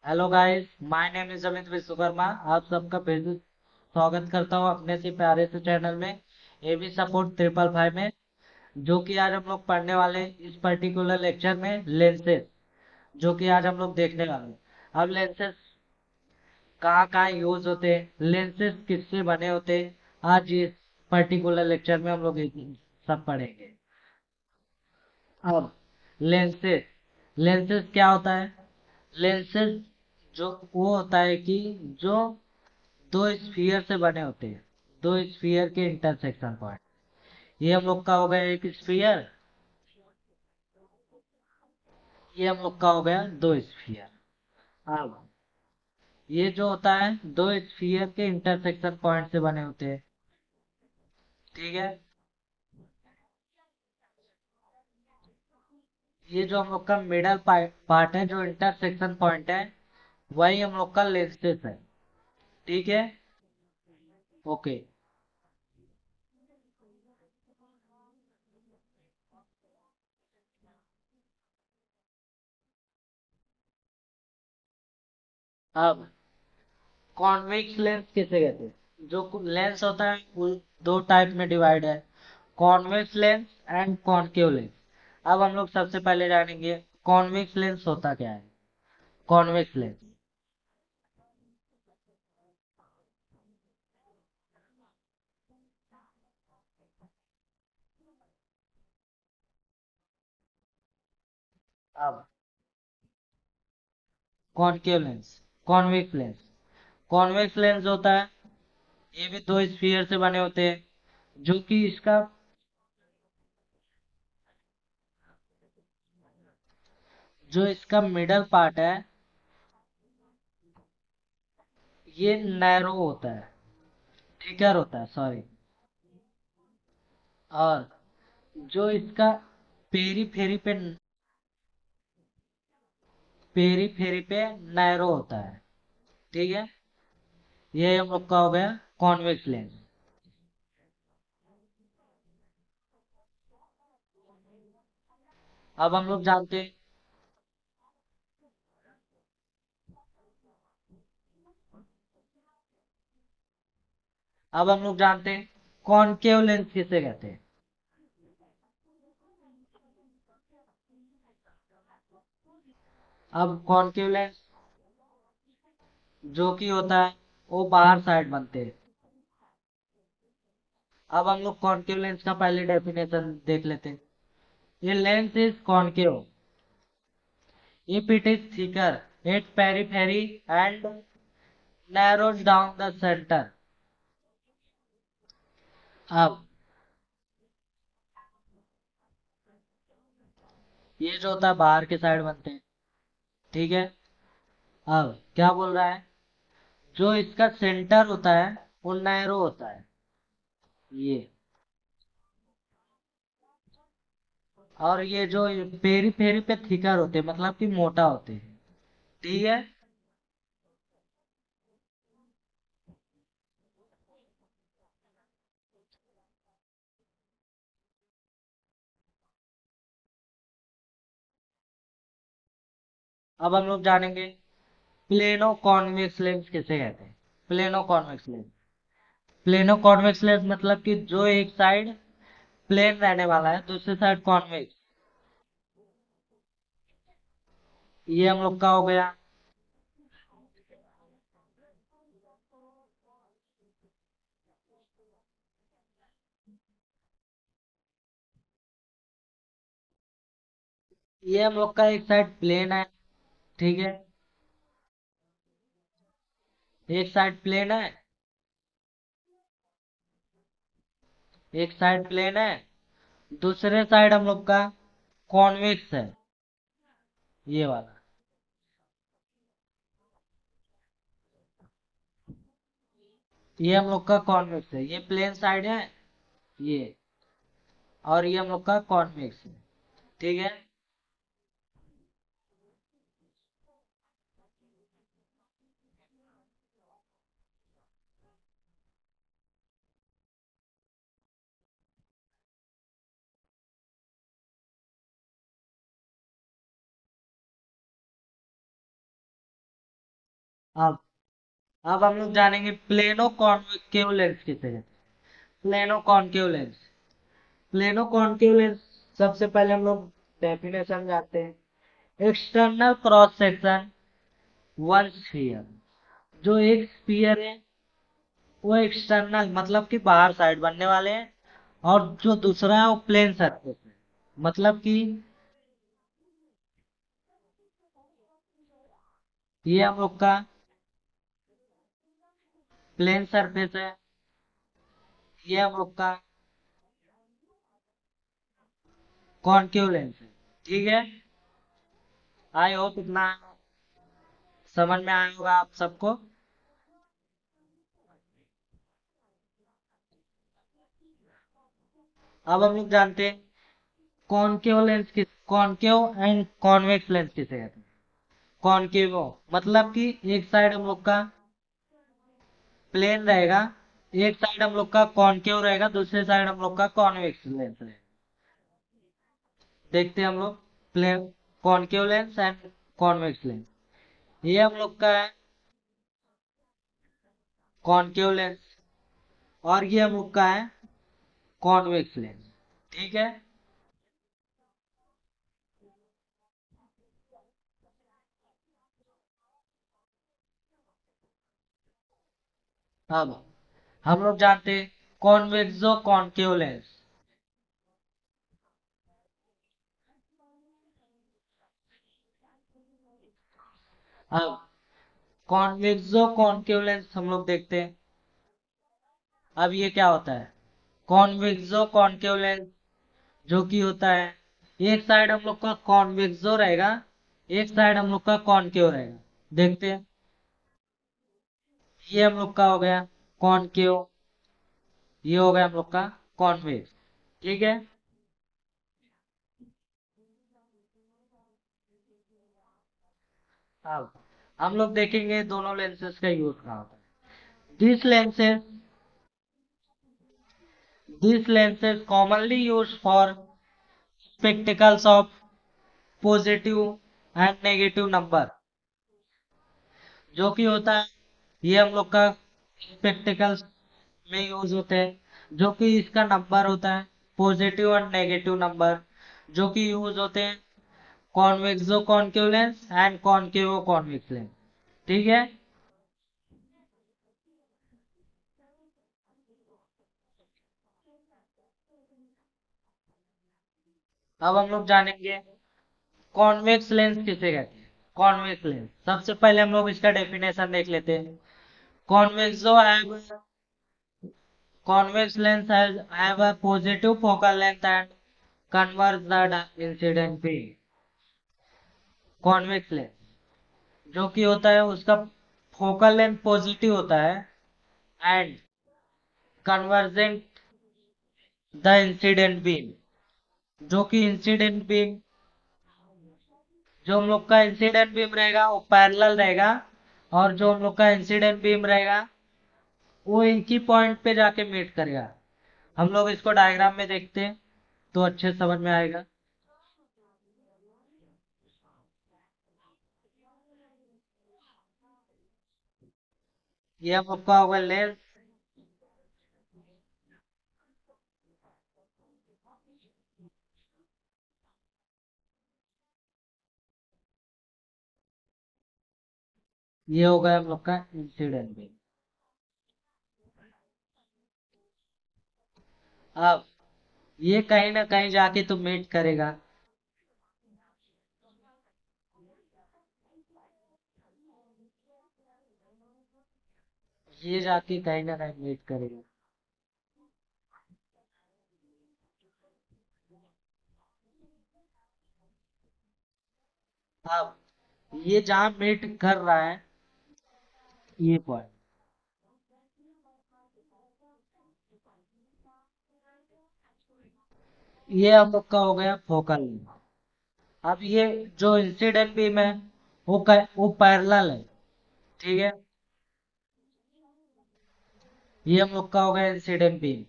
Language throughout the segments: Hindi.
Hello guys, my name is Amit Vishwakarma. आप सबका फिर से स्वागत करता हूँ अपने से प्यारे से चैनल में, एबी सपोर्ट 555 में। जो कि आज हम लोग पढ़ने वाले हैं इस पर्टिकुलर लेक्चर में लेंसेज, जो कि आज हम लोग देखने वाले हैं। अब लेंसेज कहाँ कहाँ यूज होते हैं, लेंसेज किससे बने होते हैं, आज इस पर्टिकुलर लेक्चर में हम लोग सब पढ़ेंगे। अब लेंसेज लेंसेज क्या होता है? लेंसेज जो वो होता है कि जो दो स्फीयर से बने होते हैं, दो स्फीयर के इंटरसेक्शन पॉइंट। ये हम लोग का हो गया एक स्फीयर, ये हम लोग का हो गया दो स्फीयर। अब ये जो होता है दो स्फीयर के इंटरसेक्शन पॉइंट से बने होते हैं, ठीक है। ये जो हम लोग का मिडल पार्ट है, जो इंटरसेक्शन पॉइंट है, वही हम लोग का लेंसेज है, ठीक है। ओके। अब कॉन्वेक्स लेंस किसे कहते हैं? जो लेंस होता है वो दो टाइप में डिवाइड है, convex lens and concave lens. अब हम लोग सबसे पहले जानेंगे कॉन्वेक्स लेंस होता क्या है। कॉन्वेक्स लेंस, अब concave lens, convex lens, convex lens होता है, ये भी दो स्फीयर से बने होते हैं। जो कि इसका जो इसका मिडल पार्ट है, ये नैरो होता है, थिकर होता है, सॉरी। और जो इसका पेरी फेरी पे पेरी फेरी पे नैरो होता है, ठीक है। ये हम लोग का हो गया कॉन्वेक्स लेंस। अब हम लोग जानते हैं, अब हम लोग जानते हैं कॉनकेव लेंस किसे कहते हैं। अब कॉनकेव लेंस जो कि होता है वो बाहर साइड बनते हैं। अब हम लोग कॉनकेव लेंस का पहले डेफिनेशन देख लेते हैं। ये lens is concave if it is thicker at periphery and narrows down the center। अब ये जो होता है बाहर के साइड बनते हैं, ठीक है। अब क्या बोल रहा है, जो इसका सेंटर होता है वो नैरो होता है, ये। और ये जो पेरी फेरी पे थिकर होते हैं, मतलब कि मोटा होते हैं, ठीक है। अब हम लोग जानेंगे प्लेनो कॉन्वेक्स लेंस किसे कहते हैं। Plano convex lens, plano convex lens मतलब कि जो एक साइड प्लेन रहने वाला है, दूसरी साइड कॉन्वेक्स। ये हम लोग का हो गया। ये हम लोग का एक साइड प्लेन है, ठीक है। एक साइड प्लेन है, एक साइड प्लेन है, दूसरे साइड हम लोग का कॉन्वेक्स है, ये वाला। ये हम लोग का कॉन्वेक्स है, ये प्लेन साइड है, ये। और ये हम लोग का कॉन्वेक्स है, ठीक है। अब अब हम लोग जानेंगे प्लेनो कॉनकेव लेंस किसे कहते हैं। Plano concave lens, plano concave lens, सबसे पहले हम लोग डेफिनेशन जानते हैं। External cross section one sphere, जो एक स्फीयर है वो एक्सटर्नल मतलब कि बाहर साइड बनने वाले हैं, और जो दूसरा है वो प्लेन सरफेस है, मतलब कि ये हम लोग का प्लेन सरफेस है, ये हम लोग का कॉनकेव लेंस है। ठीक है, आई होप इतना समझ में आया होगा आप सबको। अब हम लोग जानते हैं कॉनकेव लेंस किस, कॉनकेव एंड कॉन्वेक्स लेंस किसे कहते हैं। कॉनकेव मतलब कि एक साइड हम लोग का प्लेन रहेगा, एक साइड हम लोग का कॉनकेव रहेगा, दूसरे साइड हम लोग का कॉन्वेक्स लेंस रहेगा। देखते हैं हम लोग plane, concave lens and convex lens. ये हम लोग का है कॉनकेव लेंस, और ये हम लोग का है कॉन्वेक्स लेंस। ठीक है, अब हम लोग जानते हैं कॉन्वेक्सो कॉनकेव लेंस। अब कॉन्वेक्सो कॉनकेव लेंस हम लोग देखते हैं। अब ये क्या होता है, कॉन्वेक्सो कॉनकेव लेंस जो कि होता है एक साइड हम लोग का कॉन्वेक्सो रहेगा, एक साइड हम लोग का कॉनकेव रहेगा। देखते हैं, ये हम लोग का हो गया कॉनकेव, ये हो गया हम लोग का कॉन्वेक्स। ठीक है, अब हम लोग देखेंगे दोनों लेंसेज का यूज कहाँ होता है। This lenses commonly used for spectacles of positive and negative number, जो कि होता है ये हम लोग का स्पेक्टिकल्स में यूज होते हैं, जो कि इसका नंबर होता है पॉजिटिव और नेगेटिव नंबर, जो कि यूज होते हैं कॉन्वेक्सो concave lens and concave convex lens. ठीक है, अब हम लोग जानेंगे कॉन्वेक्स लेंस किसे कहते हैं। कॉन्वेक्स लेंस, सबसे पहले हम लोग इसका डेफिनेशन देख लेते हैं। कॉन्वेक्सो have convex lens have a positive focal length and converge the incident beam। Convex lens जो कि होता है उसका फोकल लेंथ पॉजिटिव होता है and convergent the incident beam, जो कि इंसिडेंट बीम, जो हम लोग का इंसिडेंट बीम रहेगा वो पैरेलल रहेगा, और जो हम लोग का इंसिडेंट बीम रहेगा वो एक ही पॉइंट पे जाके मीट करेगा। हम लोग इसको डायग्राम में देखते हैं तो अच्छे से समझ में आएगा। ये हम लोग का होगा लेंस, ये हो गया हम लोग का इंसिडेंट भी। अब ये कहीं ना कहीं जाके तो मीट करेगा, ये जाके कहीं ना कहीं मीट करेगा। अब ये जहां मीट कर रहा है ये पॉइंट, ये हम लोग का हो गया फोकल लेंथ। अब ये जो इंसिडेंट बीम है वो पैरेलल है। ठीक है, ये हम लोग का हो गया इंसिडेंट बीम।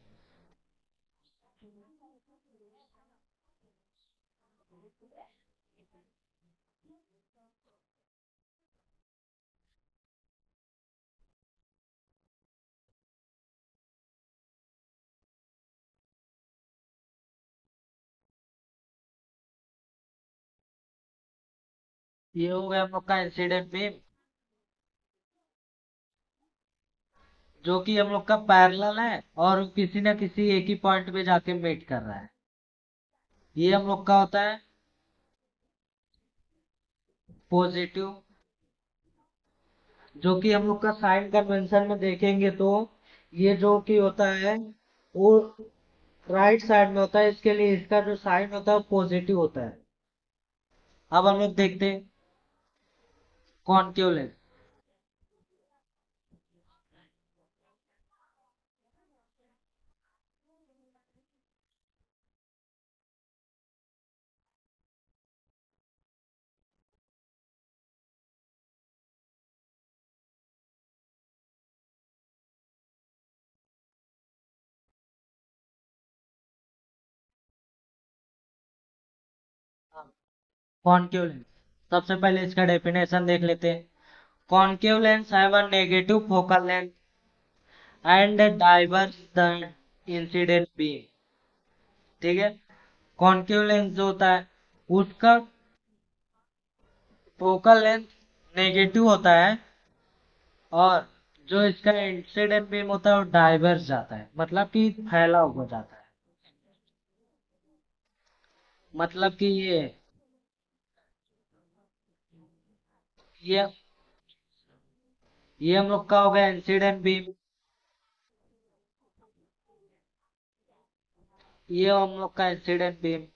ये हो गया हम लोग का इंसिडेंट बीम, जो कि हम लोग का पैरेलल है और किसी ना किसी एक ही पॉइंट पे जाके मीट कर रहा है। ये हम लोग का होता है पॉजिटिव, जो कि हम लोग का साइन कन्वेंशन में देखेंगे तो ये जो कि होता है वो राइट साइड में होता है, इसके लिए इसका जो साइन होता है पॉजिटिव होता है। अब हम लोग देखते हैं कॉन्केव लेंस। कॉन्केव लेंस, सबसे पहले इसका डेफिनेशन देख लेते हैं। Concave lens have a negative focal length and diverse the incident beam. ठीक है, कॉन्केव लेंस जो होता है उसका फोकल लेंथ नेगेटिव होता है, और जो इसका इंसिडेंट बीम होता है वो डाइवर्स जाता है, मतलब कि फैला हुआ जाता है। मतलब कि ये ये हम लोग का हो गया इंसिडेंट बीम, ये हम लोग का इंसिडेंट बीम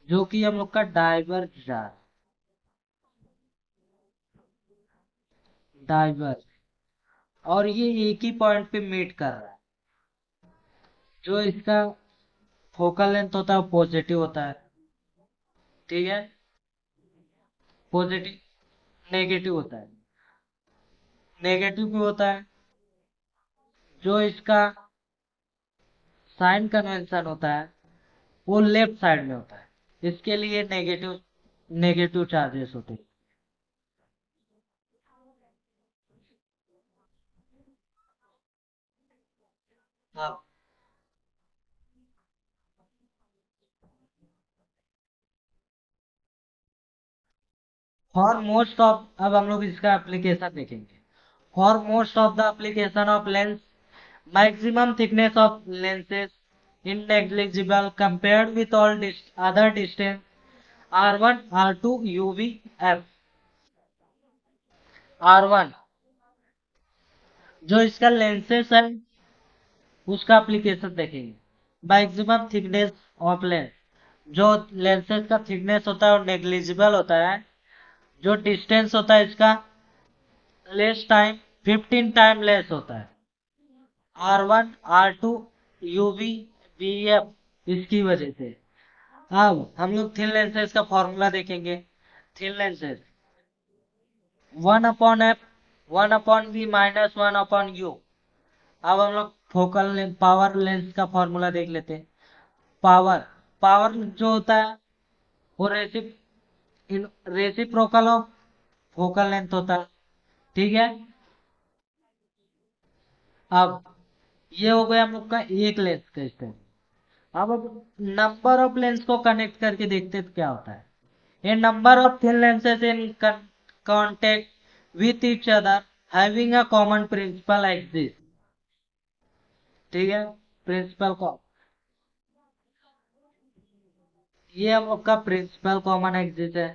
जो कि हम लोग का डाइवर्स जा डाइवर्स, और ये एक ही पॉइंट पे मीट कर रहा है। जो इसका फोकल लेंथ होता है वो पॉजिटिव होता है। ठीक है, पॉजिटिव नेगेटिव होता है। नेगेटिव क्यों होता है? जो इसका साइन कन्वेंशन होता है वो लेफ्ट साइड में होता है, इसके लिए नेगेटिव नेगेटिव चार्जेस होते हैं। हाँ, फॉर मोस्ट ऑफ, अब हम लोग इसका एप्लीकेशन देखेंगे। For most of the application of lens, maximum thickness of lenses in negligible compared with all other distance R1 R2 UV F। R1 जो इसका लेंसेस है उसका एप्लीकेशन देखेंगे। मैक्सिमम थिकनेस ऑफ लेंस, जो लेंसेज का थिकनेस होता है वो नेग्लिजिबल होता है। जो डिस्टेंस होता है इसका लेस टाइम 15 टाइम लेस होता है। R1 R2 UV VF इसकी वजह से। अब हम लोग थिन लेंसेज का फॉर्मूला देखेंगे। Thin lenses 1/f 1/v minus 1/u। अब हम लोग फोकल पावर लेंस का फॉर्मूला देख लेते हैं। पावर पावर जो होता है वो रेसिप्रोकल ऑफ फोकल लेंथ होता है। ठीक है, अब ये हो गया हम लोग का एक लेंस का स्टेप। अब नंबर ऑफ लेंस को कनेक्ट करके देखते हैं तो क्या होता है। A number of thin lenses in contact with each other having a common principal axis। ठीक है, प्रिंसिपल को ये हम लोग का प्रिंसिपल कॉमन एक्सिस है।